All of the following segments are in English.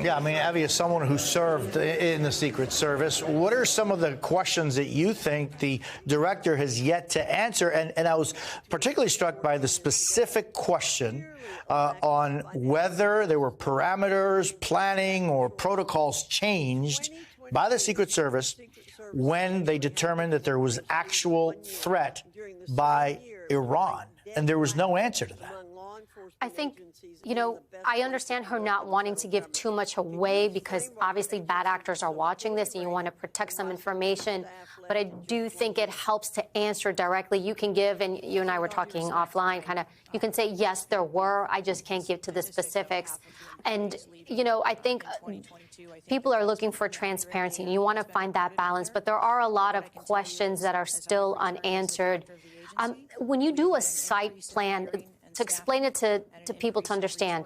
Yeah, I mean, Evie, as someone who served in the Secret Service, what are some of the questions that you think the director has yet to answer? And I was particularly struck by the specific question on whether there were parameters, planning, or protocols changed by the Secret Service when they determined that there was actual threat by Iran. And there was no answer to that. I think, I understand her not wanting to give too much away because obviously bad actors are watching this and you want to protect some information. But I do think it helps to answer directly. You can give, and you and I were talking offline, you can say, yes, there were. I just can't give to the specifics. And, I think people are looking for transparency and you want to find that balance. But there are a lot of questions that are still unanswered. When you do a site plan, to explain it to people to understand,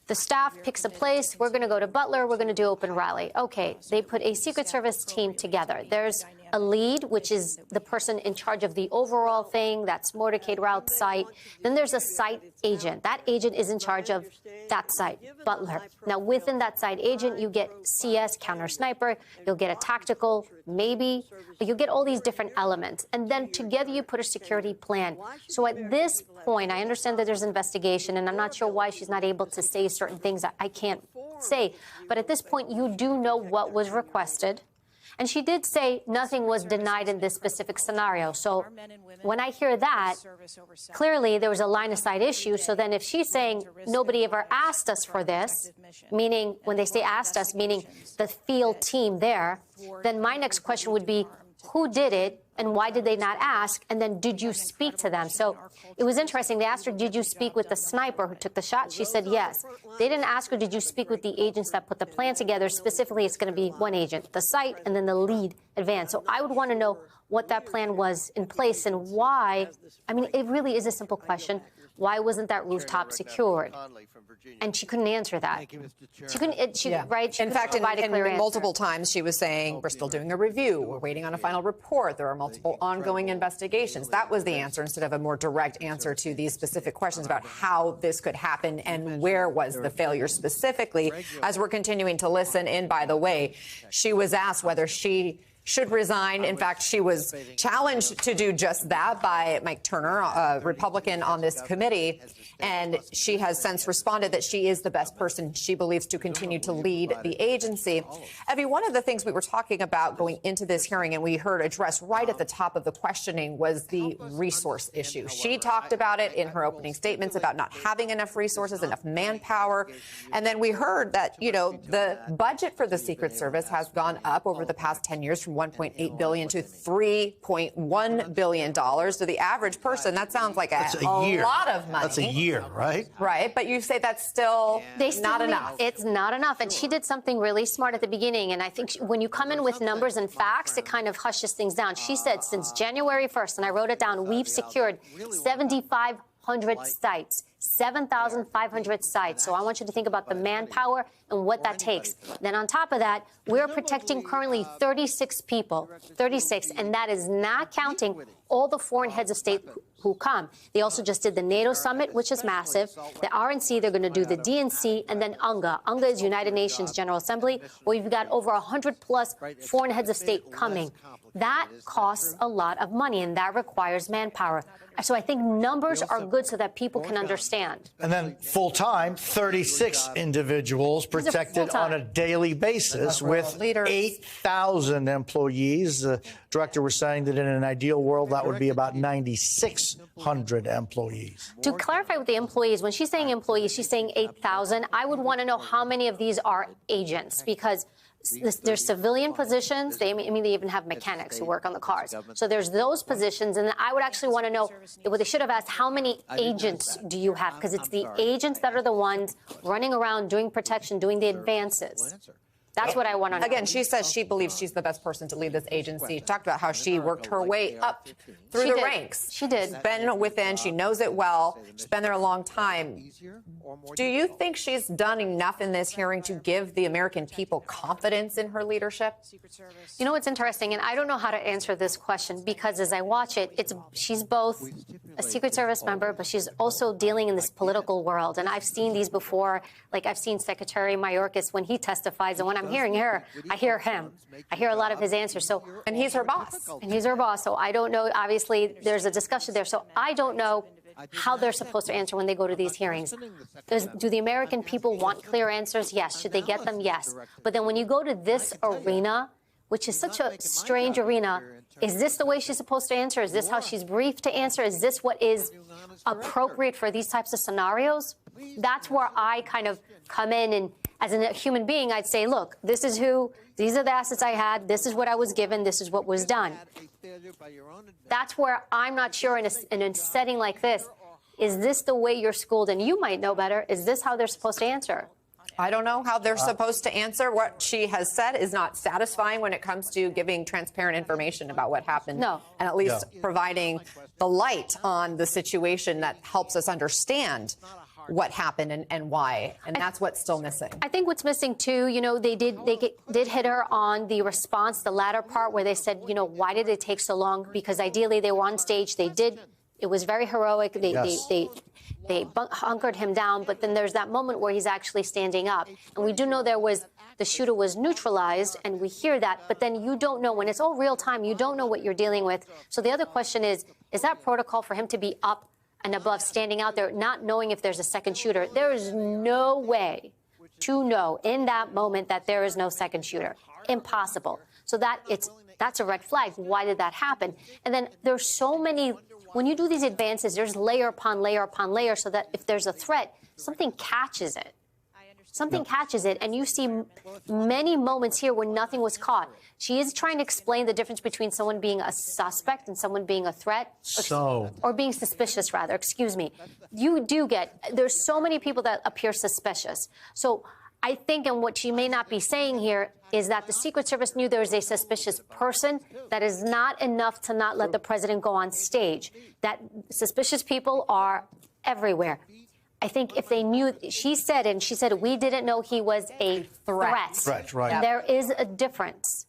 the staff picks a place. We're going to go to Butler. We're going to do open rally. OK, they put a Secret Service team together. There's a lead, which is the person in charge of the overall thing. That's Motorcade Route site. Then there's a site agent. That agent is in charge of that site, Butler. Now, within that site agent, you get CS, counter sniper. You'll get a tactical, maybe. But you'll get all these different elements. And then together you put a security plan. So at this point, I understand that there's investigation, and I'm not sure why she's not able to say certain things that I can't say. But at this point, you do know what was requested. And she did say nothing was denied in this specific scenario. So when I hear that, clearly there was a line-of-sight issue. So then if she's saying nobody ever asked us for this, meaning when they say asked us, meaning the field team there, then my next question would be, who did it and why did they not ask? And then did you speak to them? So it was interesting. They asked her, did you speak with the sniper who took the shot? She said yes. They didn't ask her, did you speak with the agents that put the plan together? Specifically, it's going to be one agent, the site, and then the lead advance. So I would want to know what that plan was in place and why. I mean, it really is a simple question. Why wasn't that rooftop secured? And she couldn't answer that. She couldn't, right? She in fact, in multiple times she was saying, we're still doing a review. We're waiting on a final report. There are multiple ongoing investigations. That was the answer instead of a more direct answer to these specific questions about how this could happen and where was the failure specifically. As we're continuing to listen in, by the way, she was asked whether she should resign. In fact, she was challenged to do just that by Mike Turner, a Republican on this committee. And she has since responded that she is the best person she believes to continue to lead the agency. Evie, one of the things we were talking about going into this hearing and we heard addressed right at the top of the questioning was the resource issue. She talked about it in her opening statements about not having enough resources, enough manpower. And then we heard that, the budget for the Secret Service has gone up over the past 10 years from $1.8 billion to $3.1 billion. To the average person, that sounds like a lot of money. That's a year, right? Right. But you say that's still not enough. It's not enough. And she did something really smart at the beginning. And I think when you come in with numbers and facts, it kind of hushes things down. She said since January 1st, and I wrote it down, we've secured 7,500 sites. 7,500 sites. So I want you to think about the manpower and what that takes. Then on top of that, we're protecting currently 36 people, 36, and that is not counting all the foreign heads of state who come. They also just did the NATO summit, which is massive. The RNC, they're going to do the DNC, and then UNGA. UNGA is United Nations General Assembly, where you've got over 100+ foreign heads of state coming. That costs a lot of money, and that requires manpower. So I think numbers are good so that people can understand. And then full-time, 36 individuals protected on a daily basis with 8,000 employees. The director was saying that in an ideal world, that would be about 9,600 employees. To clarify with the employees, when she's saying employees, she's saying 8,000. I would want to know how many of these are agents, because there's civilian positions. They even have mechanics who work on the cars. So there's those positions. And I would actually want to know, what they should have asked, how many agents do you have? Because it's the agents that are the ones running around doing protection, doing the advances. That's what I want to know. Again, she says she believes she's the best person to lead this agency. She talked about how she worked her way up through She the did. ranks. She did. She's been within. She knows it well. She's been there a long time. Do you think she's done enough in this hearing to give the American people confidence in her leadership? You know what's interesting, and I don't know how to answer this question because as I watch it, she's both a Secret Service member, but she's also dealing in this political world. And I've seen these before. Like I've seen Secretary Mayorkas when he testifies, and when I'm hearing her, I hear him. I hear a lot of his answers. And he's her boss. And he's her boss. So I don't know. Obviously, there's a discussion there. So I don't know how they're supposed to answer when they go to these hearings. Do the American people want clear answers? Yes. Should they get them? Yes. But then when you go to this arena, which is such a strange arena, is this the way she's supposed to answer? Is this how she's briefed to answer? Is this what is appropriate for these types of scenarios? That's where I kind of come in, and as a human being, I'd say, look, these are the assets I had. This is what I was given. This is what was done. That's where I'm not sure in a setting like this, is this the way you're schooled? And you might know better. Is this how they're supposed to answer? I don't know how they're supposed to answer. What she has said is not satisfying when it comes to giving transparent information about what happened. No. And at least providing the light on the situation that helps us understand what happened and why. And that's what's still missing. I think what's missing, too, they did hit her on the response, the latter part where they said, why did it take so long? Because ideally they were on stage. They did. It was very heroic. They hunkered him down. But then there's that moment where he's actually standing up. And we do know the shooter was neutralized, and we hear that. But then you don't know. When it's all real time, you don't know what you're dealing with. So the other question is that protocol for him to be up and above, standing out there, not knowing if there's a second shooter? There is no way to know in that moment that there is no second shooter. Impossible. So that's a red flag. Why did that happen? And then there's so many. When you do these advances, there's layer upon layer upon layer, so that if there's a threat, something catches it. Something catches it, and you see many moments here where nothing was caught. She is trying to explain the difference between someone being a suspect and someone being a threat. Or being suspicious, rather. Excuse me. There's so many people that appear suspicious. So I think, and what she may not be saying here, is that the Secret Service knew there was a suspicious person. That is not enough to not let the president go on stage. That suspicious people are everywhere. I think if they knew, she said, we didn't know he was a threat. Right. There is a difference.